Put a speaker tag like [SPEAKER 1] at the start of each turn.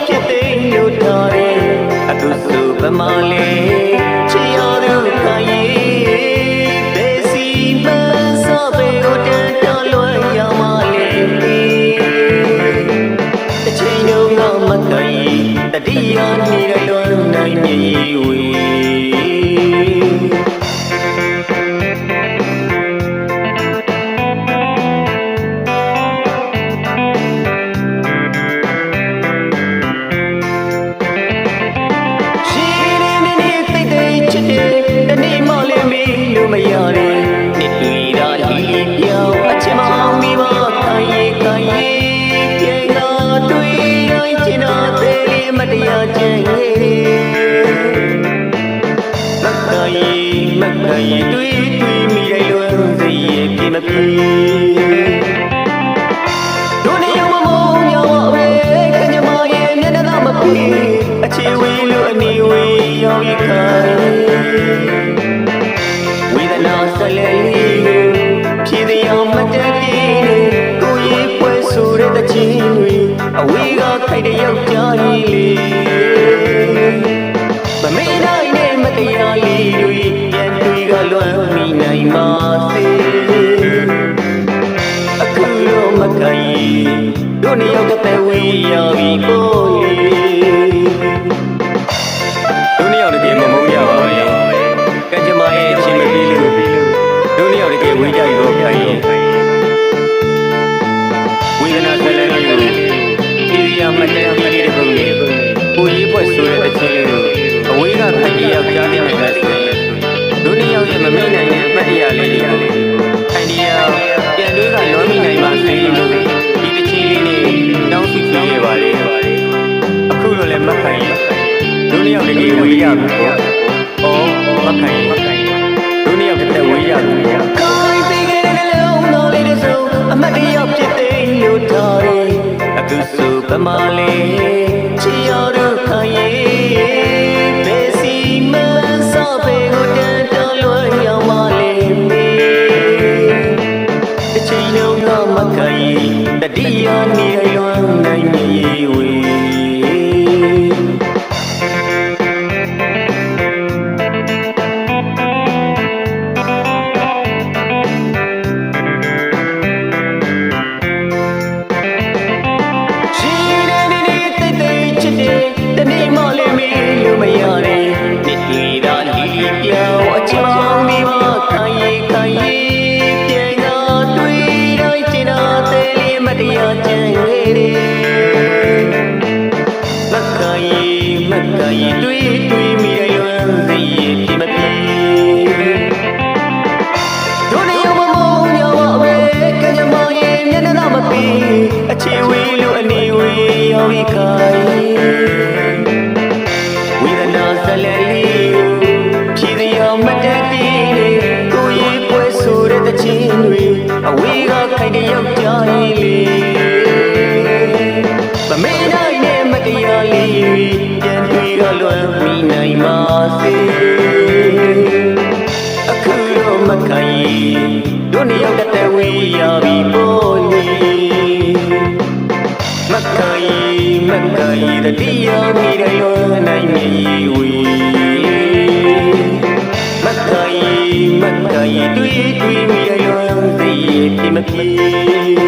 [SPEAKER 1] ဖြစ်သိလို့ထားတယ်အခုဆိုဗမာလေးချီရသူခိုင်ရေးဘယ်စီမဆော့ပေကိုတန်တလွယ်ရမလေးအချိန်လုံးကမခိုင်တတိယနေ့လွယ်နိုင်မြေဝေမရတယ်နှစ်တွေ့တာဒီပြောင်းအချင်မအောင်မိမခိုင်ရေးခိုင်ရေးပြေငါတွေ့တိုင်းချင်တာသေးလေးမတရားချင်မခိုင်ရေးတွေ့မိတိုင်းလွယ်စိတ်ရဲ့ပြေမပြေတို့နေရောမမောညောပဲခညမရဲ့မျက်နှာသာမပြေအခြေဝေးလို့အနေဝေးရောက်ရခိုင်ဝေဒနာဆက်လက်လေးဖြည့်တရားမတတ်သေးကိုရေးပွဲဆိုတဲ့တခြင်းတွေအဝေးကခိုက်တဲ့ယောက်ျားကြီးလေးမမေ့နိုင်တဲ့မတရားလေးတွေပြန်တွေကလွမ်းမိနိုင်ပါစေအခုတော့မခိုင်တို့နှစ်ယောက်တည်းဝေးရပြီကိုတို့နှစ်ယောက်တည်းမမုန်းရပါဘူးကံကြမ္မာရဲ့အချင်းမပြေလို့တို့နှစ်ယောက်တည်းဝေးကြပြီတော့ခိုင်ဝေဒနာဆက်လက်လေးကိုဒီရမတန်ပြီးတဲ့ပုံလေးကိုရေးပွဲဆိုတဲ့အချင်းလေးကိုအဝေးကခိုင်ရောက်ကြားတဲ့မှာဆိုရင်တို့နှစ်ယောက်ရဲ့မမေ့နိုင်တဲ့အမှတ်တရလေးတွေကိုခိုင်တရားပြန်တွေးကလွန်မိနိုင်ပါစေလို့ဒီတချင်းလေးနဲ့တောင်းဆုချင်ရပါလေအခုလိုလည်းမခိုင်တို့နှစ်ယောက်တည်းဝေးရပြီပေါ့မခိုင်တို့နှစ်ယောက်တည်းဝေးရပြီခိုင်ပြီးခဲ့တဲ့လုံးတော်လေးတွေဆိုအမတ်တရဖြစ်သိလို့ထားတယ်အခုဆိုဗမာလေးချီရတို့ခိုင်ရေးဘယ်စီမဆော့ပေကိုတန်တလွယ်ရမလေးအချိန်လုံးကမခိုင်တတိယနေ့လွန်နိုင်မြေဝေတရားချင်မခိုင်တွေ့မိရလွန်စိတ်ရဲ့ပြေမပြေတို့နေရောမမောညောပဲကံကြမ္မာရဲ့မျက်နှာသာမပြေအခြေဝေးလို့အနေဝေးရောက်ရခိုင်ဝေဒနာဆက်လက်လေးဖြည့်တရားမတတ်သေးကိုရေးပွဲဆိုတဲ့တခြင်းတွေအဝေးကခိုင်တဲ့ယောက်ျားကြီးလေးမမေ့နိုင်တဲ့မတရားလေးပြန်တွေကလွမ်းမိနိုင်ပါစေအခုတော့မခိုင်တို့နှစ်ယောက်တည်းဝေးရပြီပေါ့လေမခိုင်တတိယမိတိုင်းလွမ်းနိုင်မြေဝေမခိုင်တွေ့မိတိုင်းလွမ်းစိတ်ရဲ့ပြေမပြေ